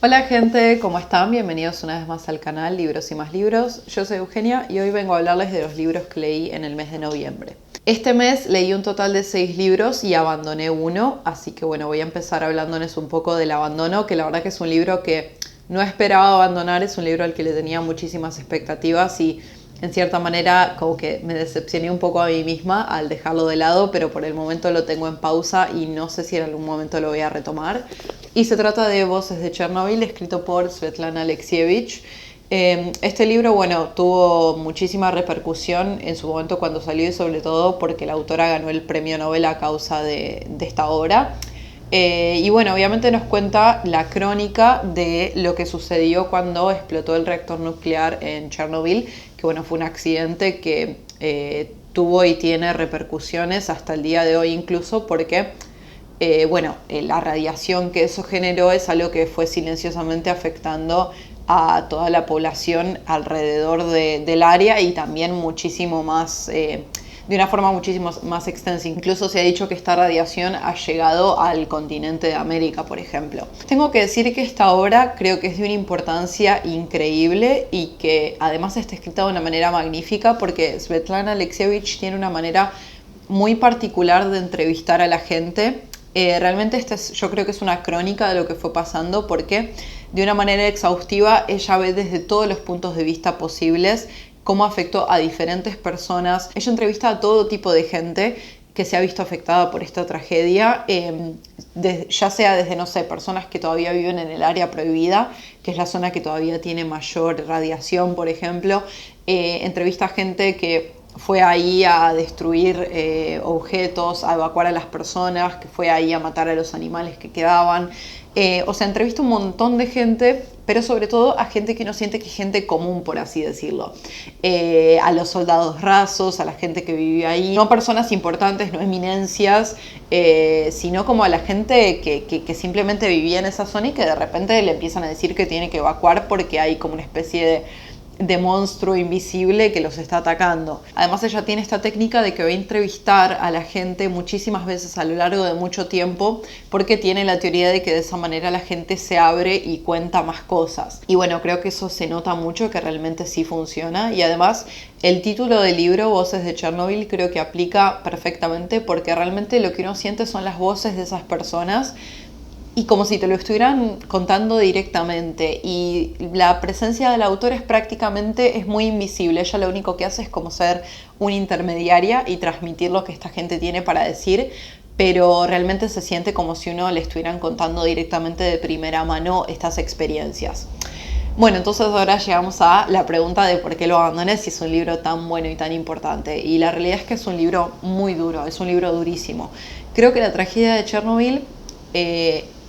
Hola gente, ¿cómo están? Bienvenidos una vez más al canal Libros y Más Libros. Yo soy Eugenia y hoy vengo a hablarles de los libros que leí en el mes de noviembre. Este mes leí un total de 6 libros y abandoné uno, así que bueno, voy a empezar hablándoles un poco del abandono, que la verdad que es un libro que no esperaba abandonar, es un libro al que le tenía muchísimas expectativas y en cierta manera como que me decepcioné un poco a mí misma al dejarlo de lado, pero por el momento lo tengo en pausa y no sé si en algún momento lo voy a retomar. Y se trata de Voces de Chernobyl, escrito por Svetlana Alexievich. Este libro, bueno, tuvo muchísima repercusión en su momento cuando salió y sobre todo porque la autora ganó el premio Nobel a causa de esta obra. Y bueno, obviamente nos cuenta la crónica de lo que sucedió cuando explotó el reactor nuclear en Chernobyl, que bueno, fue un accidente que tuvo y tiene repercusiones hasta el día de hoy incluso porque la radiación que eso generó es algo que fue silenciosamente afectando a toda la población alrededor del área y también muchísimo más, de una forma muchísimo más extensa. Incluso se ha dicho que esta radiación ha llegado al continente de América, por ejemplo. Tengo que decir que esta obra creo que es de una importancia increíble y que además está escrita de una manera magnífica porque Svetlana Alexievich tiene una manera muy particular de entrevistar a la gente. Realmente yo creo que es una crónica de lo que fue pasando porque de una manera exhaustiva ella ve desde todos los puntos de vista posibles cómo afectó a diferentes personas. Ella entrevista a todo tipo de gente que se ha visto afectada por esta tragedia, ya sea desde, no sé, personas que todavía viven en el área prohibida, que es la zona que todavía tiene mayor radiación, por ejemplo. Entrevista a gente que fue ahí a destruir objetos, a evacuar a las personas, que fue ahí a matar a los animales que quedaban. Entrevista a un montón de gente, pero sobre todo a gente que no siente que es gente común, por así decirlo. A los soldados rasos, a la gente que vivía ahí. No personas importantes, no eminencias, sino como a la gente que simplemente vivía en esa zona y que de repente le empiezan a decir que tiene que evacuar porque hay como una especie de monstruo invisible que los está atacando. Además ella tiene esta técnica de que va a entrevistar a la gente muchísimas veces a lo largo de mucho tiempo porque tiene la teoría de que de esa manera la gente se abre y cuenta más cosas. Y bueno, creo que eso se nota mucho, que realmente sí funciona. Y además el título del libro, Voces de Chernobyl, creo que aplica perfectamente porque realmente lo que uno siente son las voces de esas personas y como si te lo estuvieran contando directamente. Y la presencia del autor es muy invisible. Ella lo único que hace es como ser una intermediaria y transmitir lo que esta gente tiene para decir, pero realmente se siente como si uno le estuvieran contando directamente de primera mano estas experiencias. Bueno, entonces ahora llegamos a la pregunta de por qué lo abandoné si es un libro tan bueno y tan importante. Y la realidad es que es un libro muy duro, es un libro durísimo. Creo que la tragedia de Chernobyl...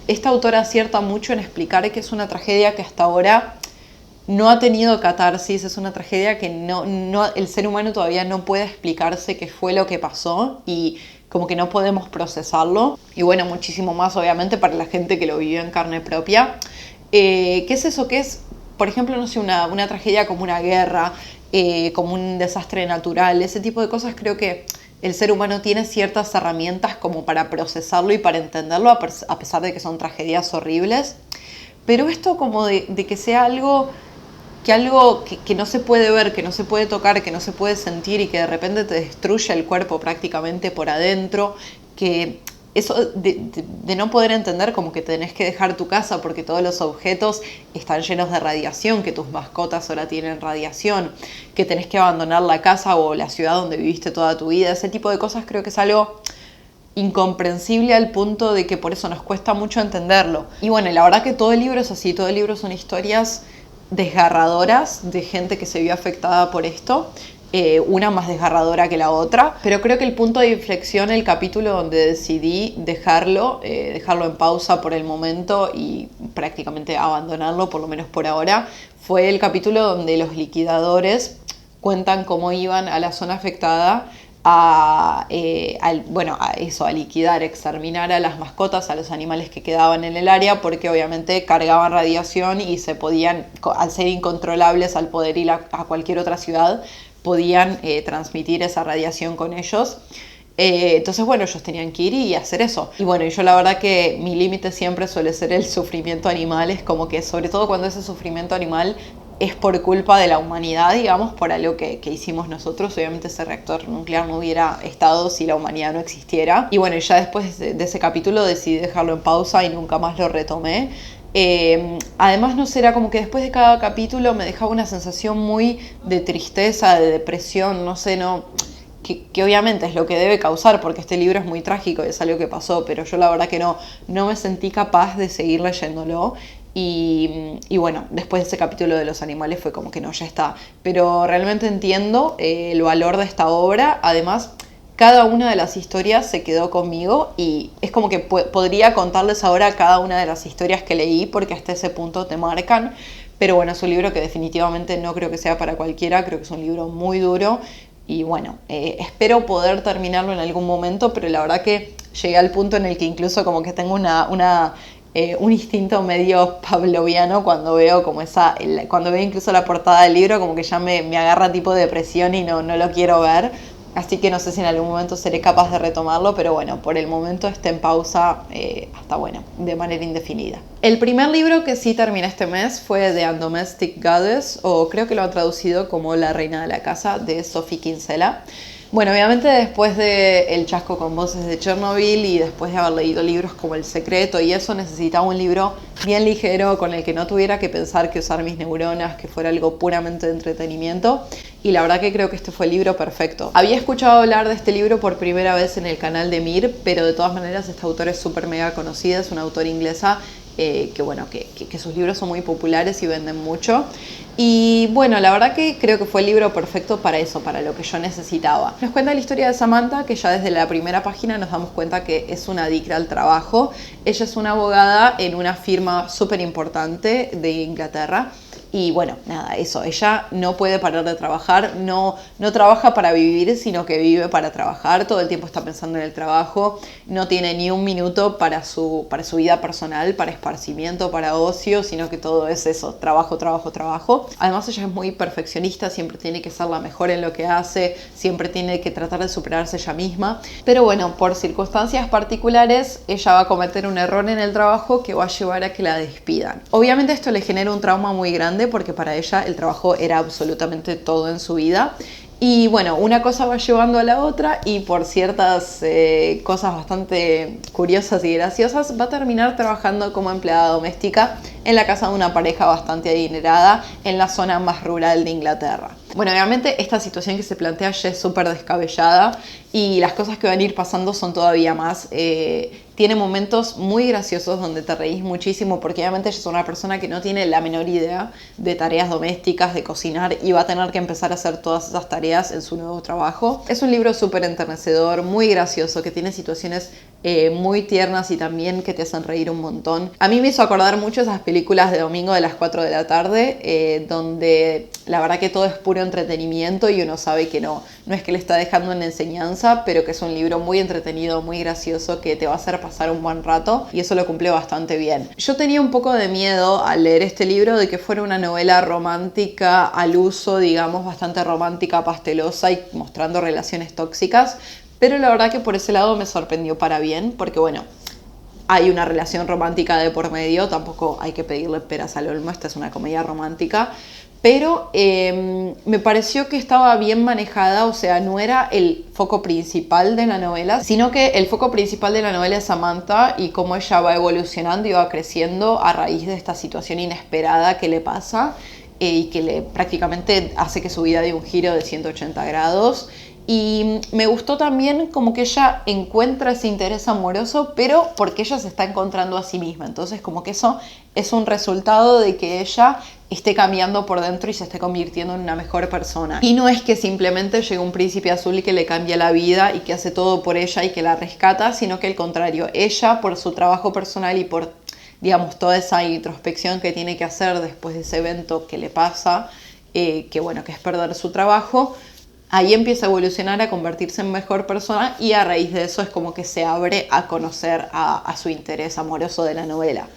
esta autora acierta mucho en explicar que es una tragedia que hasta ahora no ha tenido catarsis, es una tragedia que el ser humano todavía no puede explicarse qué fue lo que pasó y como que no podemos procesarlo. Y bueno, muchísimo más obviamente para la gente que lo vivió en carne propia. ¿Qué es eso? ¿Qué es, por ejemplo, no sé, una tragedia como una guerra, como un desastre natural? Ese tipo de cosas creo que el ser humano tiene ciertas herramientas como para procesarlo y para entenderlo, a pesar de que son tragedias horribles. Pero esto como de que sea algo que no se puede ver, que no se puede tocar, que no se puede sentir y que de repente te destruye el cuerpo prácticamente por adentro, que eso de no poder entender como que tenés que dejar tu casa porque todos los objetos están llenos de radiación, que tus mascotas ahora tienen radiación, que tenés que abandonar la casa o la ciudad donde viviste toda tu vida. Ese tipo de cosas creo que es algo incomprensible al punto de que por eso nos cuesta mucho entenderlo. Y bueno, la verdad que todo el libro es así, todo el libro son historias desgarradoras de gente que se vio afectada por esto. Una más desgarradora que la otra, pero creo que el punto de inflexión, el capítulo donde decidí dejarlo en pausa por el momento y prácticamente abandonarlo, por lo menos por ahora, fue el capítulo donde los liquidadores cuentan cómo iban a la zona afectada a liquidar, exterminar a las mascotas, a los animales que quedaban en el área, porque obviamente cargaban radiación y se podían, al ser incontrolables, al poder ir a cualquier otra ciudad, podían transmitir esa radiación con ellos. Entonces, bueno, ellos tenían que ir y hacer eso. Y bueno, y yo la verdad que mi límite siempre suele ser el sufrimiento animal. Es como que, sobre todo cuando ese sufrimiento animal es por culpa de la humanidad, digamos, por algo que hicimos nosotros. Obviamente ese reactor nuclear no hubiera estado si la humanidad no existiera. Y bueno, ya después de ese capítulo decidí dejarlo en pausa y nunca más lo retomé. Además, no sé, era como que después de cada capítulo me dejaba una sensación muy de tristeza, de depresión, no sé, no... Que obviamente es lo que debe causar, porque este libro es muy trágico y es algo que pasó, pero yo la verdad que no me sentí capaz de seguir leyéndolo. Y bueno, después de ese capítulo de los animales fue como que no, ya está. Pero realmente entiendo el valor de esta obra. Además, cada una de las historias se quedó conmigo y es como que podría contarles ahora cada una de las historias que leí, porque hasta ese punto te marcan. Pero bueno, es un libro que definitivamente no creo que sea para cualquiera, creo que es un libro muy duro. Y bueno, espero poder terminarlo en algún momento, pero la verdad que llegué al punto en el que incluso como que tengo un instinto medio pavloviano cuando veo como cuando veo incluso la portada del libro, como que ya me agarra tipo de depresión y no lo quiero ver. Así que no sé si en algún momento seré capaz de retomarlo, pero bueno, por el momento está en pausa hasta, bueno, de manera indefinida. El primer libro que sí terminé este mes fue The Undomestic Goddess, o creo que lo han traducido como La Reina de la Casa, de Sophie Kinsella. Bueno, obviamente después del chasco con voces de Chernobyl y después de haber leído libros como El Secreto y eso, necesitaba un libro bien ligero con el que no tuviera que pensar que usar mis neuronas, que fuera algo puramente de entretenimiento. Y la verdad que creo que este fue el libro perfecto. Había escuchado hablar de este libro por primera vez en el canal de Mir, pero de todas maneras esta autora es súper mega conocida, es una autora inglesa que sus libros son muy populares y venden mucho. Y bueno, la verdad que creo que fue el libro perfecto para eso, para lo que yo necesitaba. Nos cuenta la historia de Samantha, que ya desde la primera página nos damos cuenta que es una adicta al trabajo. Ella es una abogada en una firma súper importante de Inglaterra. Y bueno, nada, eso, ella no puede parar de trabajar, no trabaja para vivir, sino que vive para trabajar, todo el tiempo está pensando en el trabajo, no tiene ni un minuto para su vida personal, para esparcimiento, para ocio, sino que todo es eso, trabajo, trabajo, trabajo. Además ella es muy perfeccionista, siempre tiene que ser la mejor en lo que hace, siempre tiene que tratar de superarse ella misma, pero bueno, por circunstancias particulares, ella va a cometer un error en el trabajo que va a llevar a que la despidan. Obviamente esto le genera un trauma muy grande, porque para ella el trabajo era absolutamente todo en su vida. Y bueno, una cosa va llevando a la otra y por ciertas cosas bastante curiosas y graciosas va a terminar trabajando como empleada doméstica en la casa de una pareja bastante adinerada en la zona más rural de Inglaterra. Bueno, obviamente esta situación que se plantea ya es súper descabellada y las cosas que van a ir pasando son todavía más... tiene momentos muy graciosos donde te reís muchísimo porque obviamente ella es una persona que no tiene la menor idea de tareas domésticas, de cocinar y va a tener que empezar a hacer todas esas tareas en su nuevo trabajo. Es un libro súper enternecedor, muy gracioso, que tiene situaciones muy tiernas y también que te hacen reír un montón. A mí me hizo acordar mucho esas películas de domingo de las 4 de la tarde, donde la verdad que todo es puro entretenimiento y uno sabe que no es que le está dejando una enseñanza, pero que es un libro muy entretenido, muy gracioso, que te va a hacer pasar un buen rato y eso lo cumple bastante bien. Yo tenía un poco de miedo al leer este libro de que fuera una novela romántica al uso, digamos, bastante romántica, pastelosa y mostrando relaciones tóxicas, pero la verdad que por ese lado me sorprendió para bien, porque bueno, hay una relación romántica de por medio, tampoco hay que pedirle peras al olmo, esta es una comedia romántica, pero me pareció que estaba bien manejada, o sea, no era el foco principal de la novela, sino que el foco principal de la novela es Samantha y cómo ella va evolucionando y va creciendo a raíz de esta situación inesperada que le pasa y que prácticamente hace que su vida dé un giro de 180 grados. Y me gustó también como que ella encuentra ese interés amoroso, pero porque ella se está encontrando a sí misma. Entonces como que eso es un resultado de que ella esté cambiando por dentro y se esté convirtiendo en una mejor persona. Y no es que simplemente llegue un príncipe azul y que le cambia la vida y que hace todo por ella y que la rescata, sino que al contrario, ella por su trabajo personal y por, digamos, toda esa introspección que tiene que hacer después de ese evento que le pasa, que bueno, que es perder su trabajo, ahí empieza a evolucionar, a convertirse en mejor persona y a raíz de eso es como que se abre a conocer a su interés amoroso de la novela.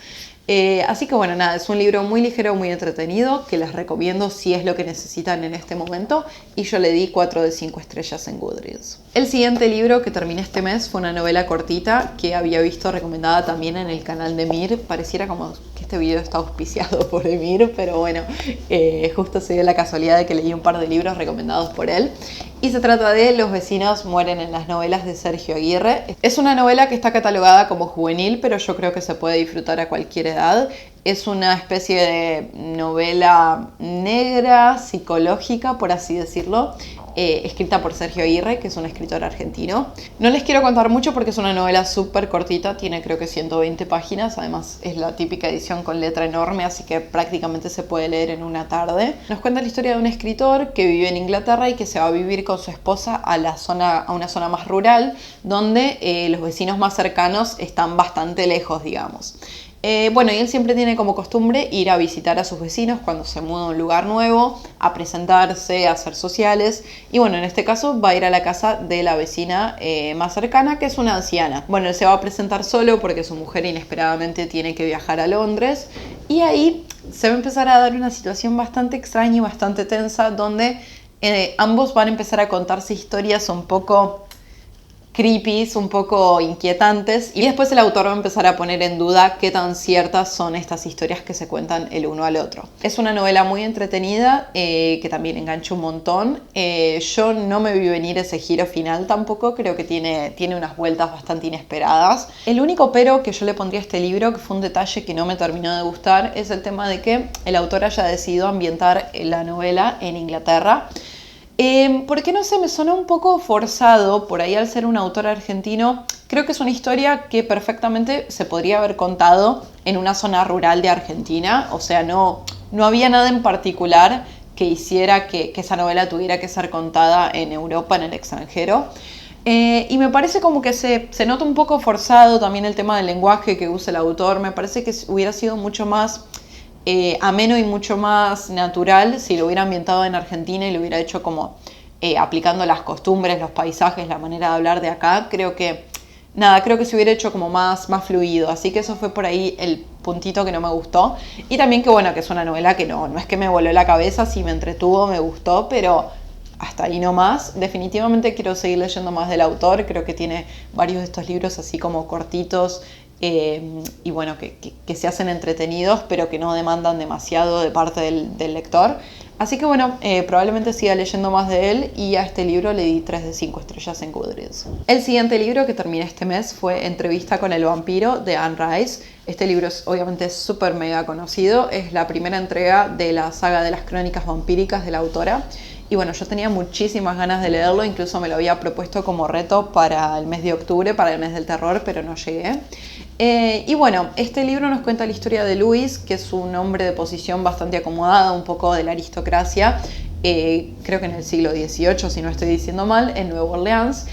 Así que bueno, nada, es un libro muy ligero, muy entretenido, que les recomiendo si es lo que necesitan en este momento, y yo le di 4 de 5 estrellas en Goodreads. El siguiente libro que terminé este mes fue una novela cortita que había visto recomendada también en el canal de Emir. Pareciera como que este video está auspiciado por Emir, pero bueno, justo se dio la casualidad de que leí un par de libros recomendados por él. Y se trata de Los vecinos mueren en las novelas de Sergio Aguirre. Es una novela que está catalogada como juvenil, pero yo creo que se puede disfrutar a cualquier edad. Es una especie de novela negra, psicológica, por así decirlo, escrita por Sergio Aguirre, que es un escritor argentino. No les quiero contar mucho porque es una novela súper cortita, tiene creo que 120 páginas, además es la típica edición con letra enorme, así que prácticamente se puede leer en una tarde. Nos cuenta la historia de un escritor que vive en Inglaterra y que se va a vivir con su esposa a una zona más rural, donde los vecinos más cercanos están bastante lejos, digamos. Bueno, y él siempre tiene como costumbre ir a visitar a sus vecinos cuando se muda a un lugar nuevo, a presentarse, a hacer sociales. Y bueno, en este caso va a ir a la casa de la vecina más cercana, que es una anciana. Bueno, él se va a presentar solo porque su mujer inesperadamente tiene que viajar a Londres. Y ahí se va a empezar a dar una situación bastante extraña y bastante tensa, donde ambos van a empezar a contarse historias un poco creepy, un poco inquietantes, y después el autor va a empezar a poner en duda qué tan ciertas son estas historias que se cuentan el uno al otro. Es una novela muy entretenida, que también engancha un montón. Yo no me vi venir ese giro final tampoco, creo que tiene unas vueltas bastante inesperadas. El único pero que yo le pondría a este libro, que fue un detalle que no me terminó de gustar, es el tema de que el autor haya decidido ambientar la novela en Inglaterra. Porque no sé, me sonó un poco forzado, por ahí al ser un autor argentino. Creo que es una historia que perfectamente se podría haber contado en una zona rural de Argentina, o sea, no había nada en particular que hiciera que esa novela tuviera que ser contada en Europa, en el extranjero. Y me parece como que se nota un poco forzado también el tema del lenguaje que usa el autor. Me parece que hubiera sido mucho más ameno y mucho más natural si lo hubiera ambientado en Argentina y lo hubiera hecho como aplicando las costumbres, los paisajes, la manera de hablar de acá. Creo que se hubiera hecho como más fluido, así que eso fue por ahí el puntito que no me gustó. Y también que bueno, que es una novela que no es que me voló la cabeza, sí me entretuvo, me gustó, pero hasta ahí nomás. Definitivamente quiero seguir leyendo más del autor, creo que tiene varios de estos libros así como cortitos, y bueno, que se hacen entretenidos, pero que no demandan demasiado de parte del lector. Así que bueno, probablemente siga leyendo más de él, y a este libro le di 3 de 5 estrellas en Goodreads. El siguiente libro que terminé este mes fue Entrevista con el vampiro, de Anne Rice. Este libro es obviamente súper mega conocido, es la primera entrega de la saga de las crónicas vampíricas de la autora. Y bueno, yo tenía muchísimas ganas de leerlo, incluso me lo había propuesto como reto para el mes de octubre, para el mes del terror, pero no llegué. Y bueno, este libro nos cuenta la historia de Louis, que es un hombre de posición bastante acomodada, un poco de la aristocracia, creo que en el siglo XVIII, si no estoy diciendo mal, en Nueva Orleans.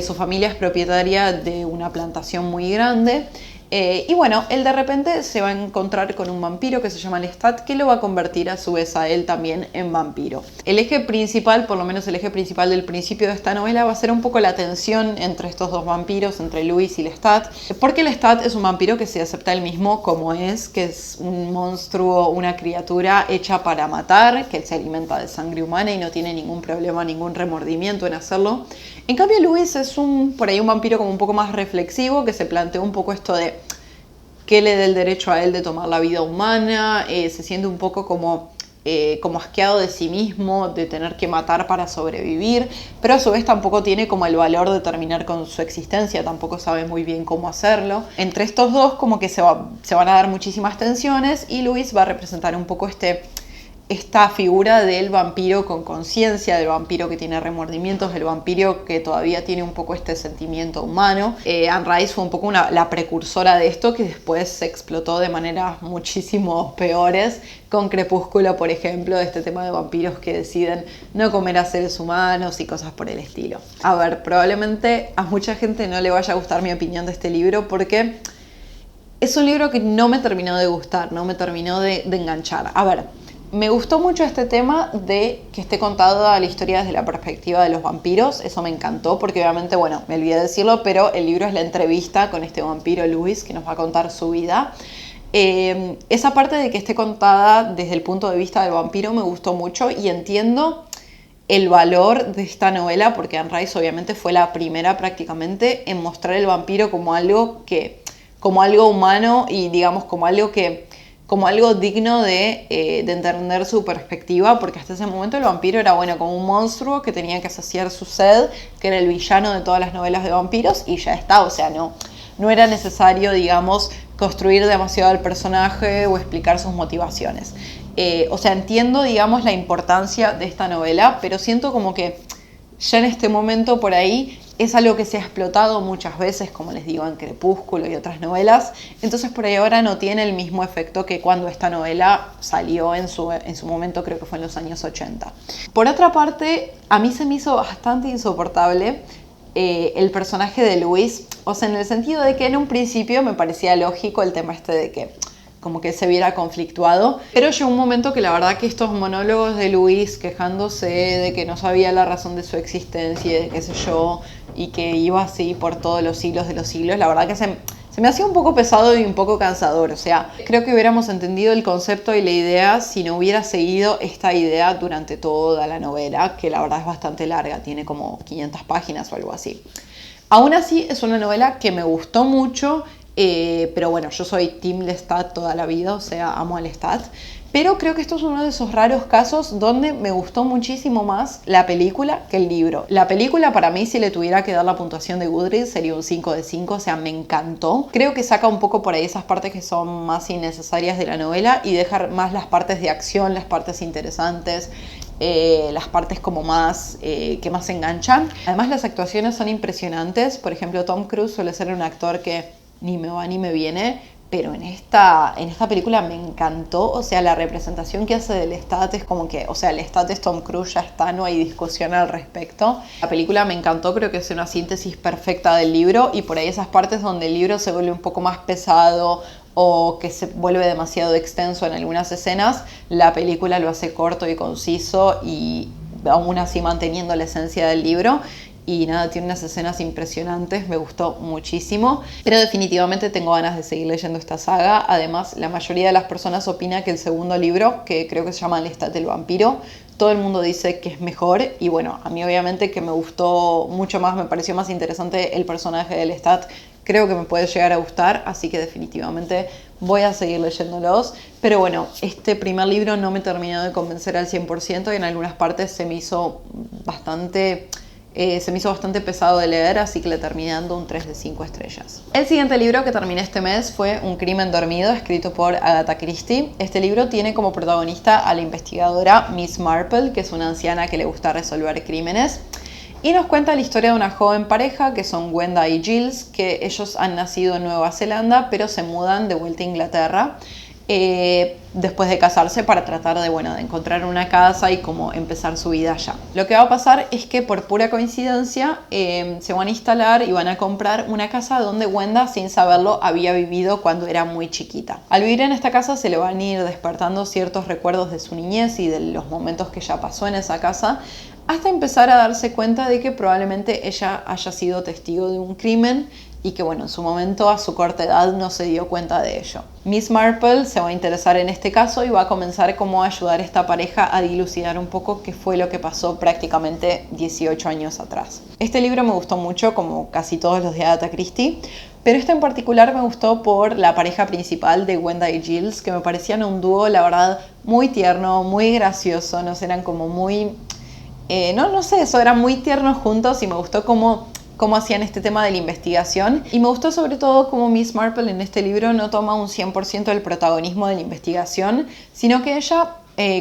Su familia es propietaria de una plantación muy grande. Y bueno, él de repente se va a encontrar con un vampiro que se llama Lestat, que lo va a convertir a su vez a él también en vampiro. El eje principal, por lo menos el eje principal del principio de esta novela, va a ser un poco la tensión entre estos dos vampiros, entre Louis y Lestat, porque Lestat es un vampiro que se acepta él mismo como es, que es un monstruo, una criatura hecha para matar, que se alimenta de sangre humana y no tiene ningún problema, ningún remordimiento en hacerlo. En cambio, Louis es por ahí un vampiro como un poco más reflexivo, que se plantea un poco esto de qué le dé el derecho a él de tomar la vida humana. Se siente un poco como asqueado de sí mismo, de tener que matar para sobrevivir, pero a su vez tampoco tiene como el valor de terminar con su existencia, tampoco sabe muy bien cómo hacerlo. Entre estos dos como que se van a dar muchísimas tensiones, y Louis va a representar un poco esta figura del vampiro con conciencia, del vampiro que tiene remordimientos, del vampiro que todavía tiene un poco este sentimiento humano. Anne Rice fue un poco la precursora de esto, que después se explotó de maneras muchísimo peores, con Crepúsculo, por ejemplo, de este tema de vampiros que deciden no comer a seres humanos y cosas por el estilo. A ver, probablemente a mucha gente no le vaya a gustar mi opinión de este libro, porque es un libro que no me terminó de gustar, no me terminó de enganchar. A ver, me gustó mucho este tema de que esté contada la historia desde la perspectiva de los vampiros. Eso me encantó porque obviamente, bueno, me olvidé de decirlo, pero el libro es la entrevista con este vampiro Louis, que nos va a contar su vida. Esa parte de que esté contada desde el punto de vista del vampiro me gustó mucho y entiendo el valor de esta novela porque Anne Rice obviamente fue la primera prácticamente en mostrar el vampiro como algo humano y digamos como algo digno de entender su perspectiva, porque hasta ese momento el vampiro era como un monstruo que tenía que saciar su sed, que era el villano de todas las novelas de vampiros y ya está, o sea, no era necesario, digamos, construir demasiado al personaje o explicar sus motivaciones. O sea, entiendo, digamos, la importancia de esta novela, pero siento como que ya en este momento por ahí es algo que se ha explotado muchas veces, como les digo, en Crepúsculo y otras novelas, entonces por ahí ahora no tiene el mismo efecto que cuando esta novela salió en su momento, creo que fue en los años 80. Por otra parte, a mí se me hizo bastante insoportable el personaje de Luis, o sea, en el sentido de que en un principio me parecía lógico el tema este de que como que se viera conflictuado, pero llegó un momento que la verdad que estos monólogos de Luis quejándose de que no sabía la razón de su existencia y de qué sé yo, y que iba así por todos los siglos de los siglos, la verdad que se me hacía un poco pesado y un poco cansador, o sea, creo que hubiéramos entendido el concepto y la idea si no hubiera seguido esta idea durante toda la novela, que la verdad es bastante larga, tiene como 500 páginas o algo así. Aún así es una novela que me gustó mucho, pero bueno, yo soy Team Lestat toda la vida, o sea, amo a Lestat. Pero creo que esto es uno de esos raros casos donde me gustó muchísimo más la película que el libro. La película para mí, si le tuviera que dar la puntuación de Goodreads, sería un 5 de 5, o sea, me encantó. Creo que saca un poco por ahí esas partes que son más innecesarias de la novela y deja más las partes de acción, las partes interesantes, las partes como más que más enganchan. Además las actuaciones son impresionantes. Por ejemplo, Tom Cruise suele ser un actor que ni me va ni me viene, pero en esta película me encantó, o sea, la representación que hace del Lestat es como que, o sea, el Lestat es Tom Cruise, ya está, no hay discusión al respecto. La película me encantó, creo que es una síntesis perfecta del libro y por ahí esas partes donde el libro se vuelve un poco más pesado o que se vuelve demasiado extenso en algunas escenas, la película lo hace corto y conciso y aún así manteniendo la esencia del libro. Y nada, tiene unas escenas impresionantes, me gustó muchísimo, pero definitivamente tengo ganas de seguir leyendo esta saga. Además, la mayoría de las personas opina que el segundo libro, que creo que se llama Lestat el vampiro, todo el mundo dice que es mejor y bueno, a mí obviamente que me gustó mucho más, me pareció más interesante el personaje de Lestat, creo que me puede llegar a gustar, así que definitivamente voy a seguir leyéndolos. Pero bueno, este primer libro no me terminó de convencer al 100% y en algunas partes se me hizo bastante pesado de leer, así que le terminé dando un 3 de 5 estrellas. El siguiente libro que terminé este mes fue Un crimen dormido, escrito por Agatha Christie. Este libro tiene como protagonista a la investigadora Miss Marple, que es una anciana que le gusta resolver crímenes. Y nos cuenta la historia de una joven pareja, que son Gwenda y Giles, que ellos han nacido en Nueva Zelanda, pero se mudan de vuelta a Inglaterra. Después de casarse para tratar de encontrar una casa y como empezar su vida allá. Lo que va a pasar es que por pura coincidencia se van a instalar y van a comprar una casa donde Gwenda, sin saberlo, había vivido cuando era muy chiquita. Al vivir en esta casa se le van a ir despertando ciertos recuerdos de su niñez y de los momentos que ella pasó en esa casa, hasta empezar a darse cuenta de que probablemente ella haya sido testigo de un crimen y que en su momento a su corta edad no se dio cuenta de ello. Miss Marple se va a interesar en este caso y va a comenzar como a ayudar a esta pareja a dilucidar un poco qué fue lo que pasó prácticamente 18 años atrás. Este libro me gustó mucho, como casi todos los de Agatha Christie, pero este en particular me gustó por la pareja principal de Gwenda y Giles, que me parecían un dúo, la verdad, muy tierno, muy gracioso, no sé, eran como muy... no sé, eso, eran muy tiernos juntos y me gustó cómo hacían este tema de la investigación. Y me gustó sobre todo cómo Miss Marple en este libro no toma un 100% del protagonismo de la investigación, sino que ella,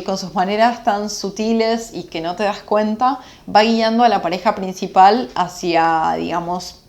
con sus maneras tan sutiles y que no te das cuenta, va guiando a la pareja principal hacia, digamos,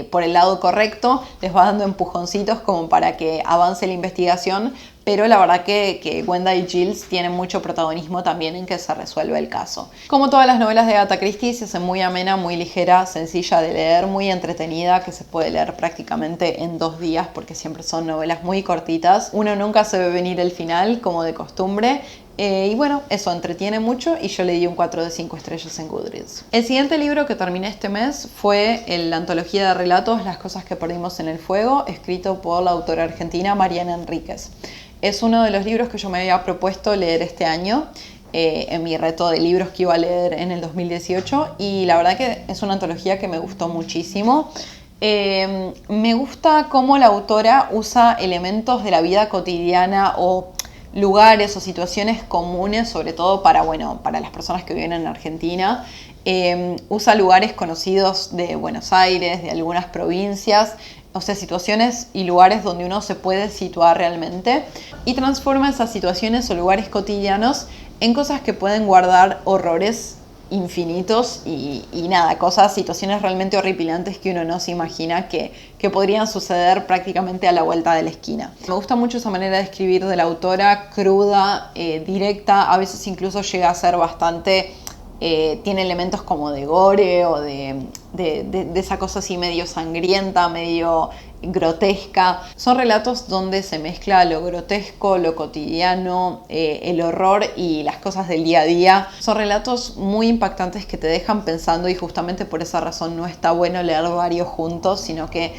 por el lado correcto, les va dando empujoncitos como para que avance la investigación, pero la verdad que Gwenda y Giles tienen mucho protagonismo también en que se resuelve el caso. Como todas las novelas de Agatha Christie, se hace muy amena, muy ligera, sencilla de leer, muy entretenida, que se puede leer prácticamente en 2 días porque siempre son novelas muy cortitas. Uno nunca se ve venir el final, como de costumbre, Y bueno, eso entretiene mucho y yo le di un 4 de 5 estrellas en Goodreads. El siguiente libro que terminé este mes fue la antología de relatos Las cosas que perdimos en el fuego, escrito por la autora argentina Mariana Enríquez. Es uno de los libros que yo me había propuesto leer este año en mi reto de libros que iba a leer en el 2018 y la verdad que es una antología que me gustó muchísimo. Me gusta cómo la autora usa elementos de la vida cotidiana o lugares o situaciones comunes, sobre todo para las personas que viven en Argentina. Usa lugares conocidos de Buenos Aires, de algunas provincias, o sea, situaciones y lugares donde uno se puede situar realmente y transforma esas situaciones o lugares cotidianos en cosas que pueden guardar horrores infinitos y nada, situaciones realmente horripilantes que uno no se imagina que podrían suceder prácticamente a la vuelta de la esquina. Me gusta mucho esa manera de escribir de la autora, cruda, directa, a veces incluso llega a ser bastante... tiene elementos como de gore o de esa cosa así medio sangrienta, medio grotesca. Son relatos donde se mezcla lo grotesco, lo cotidiano, el horror y las cosas del día a día. Son relatos muy impactantes que te dejan pensando y justamente por esa razón no está bueno leer varios juntos, sino que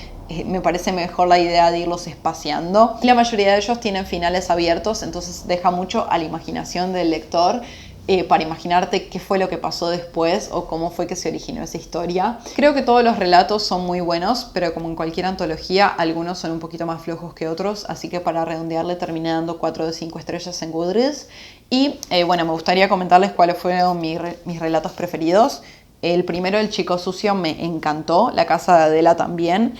me parece mejor la idea de irlos espaciando. La mayoría de ellos tienen finales abiertos, entonces deja mucho a la imaginación del lector. Para imaginarte qué fue lo que pasó después o cómo fue que se originó esa historia. Creo que todos los relatos son muy buenos, pero como en cualquier antología, algunos son un poquito más flojos que otros, así que para redondearle terminé dando 4 de 5 estrellas en Goodreads. Y me gustaría comentarles cuáles fueron mis relatos preferidos. El primero, El chico sucio, me encantó, La casa de Adela también.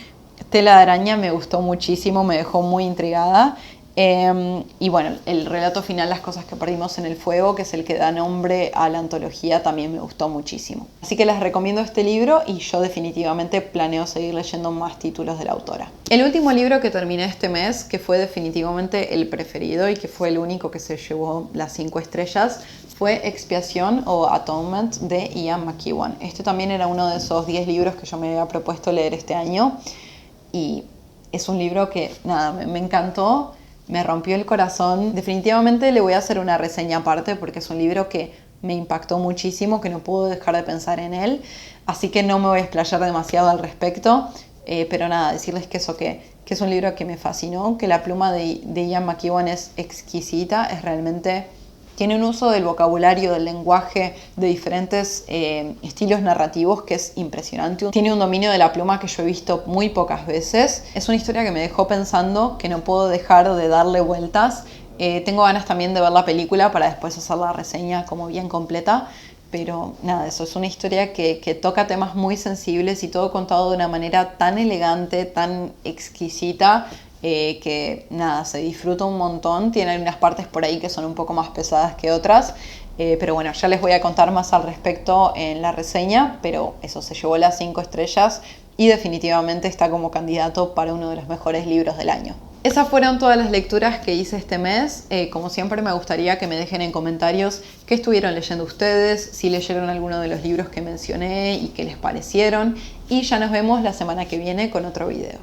Tela de araña me gustó muchísimo, me dejó muy intrigada. Y bueno, el relato final, Las cosas que perdimos en el fuego, que es el que da nombre a la antología, también me gustó muchísimo. Así que les recomiendo este libro y yo definitivamente planeo seguir leyendo más títulos de la autora. El último libro que terminé este mes, que fue definitivamente el preferido y que fue el único que se llevó las 5 estrellas, fue Expiación o Atonement de Ian McEwan. Este también era uno de esos 10 libros que yo me había propuesto leer este año y es un libro que, nada, me encantó. Me rompió el corazón. Definitivamente le voy a hacer una reseña aparte porque es un libro que me impactó muchísimo, que no puedo dejar de pensar en él. Así que no me voy a explayar demasiado al respecto. Pero nada, decirles que es un libro que me fascinó, que la pluma de Ian McEwan es exquisita, es realmente... Tiene un uso del vocabulario, del lenguaje, de diferentes estilos narrativos que es impresionante. Tiene un dominio de la pluma que yo he visto muy pocas veces. Es una historia que me dejó pensando, que no puedo dejar de darle vueltas. Tengo ganas también de ver la película para después hacer la reseña como bien completa. Pero nada, eso es una historia que toca temas muy sensibles y todo contado de una manera tan elegante, tan exquisita, que nada, se disfruta un montón. Tiene algunas partes por ahí que son un poco más pesadas que otras, pero bueno, ya les voy a contar más al respecto en la reseña, pero eso, se llevó las 5 estrellas y definitivamente está como candidato para uno de los mejores libros del año. Esas fueron todas las lecturas que hice este mes. Como siempre me gustaría que me dejen en comentarios qué estuvieron leyendo ustedes, si leyeron alguno de los libros que mencioné y qué les parecieron. Y ya nos vemos la semana que viene con otro video.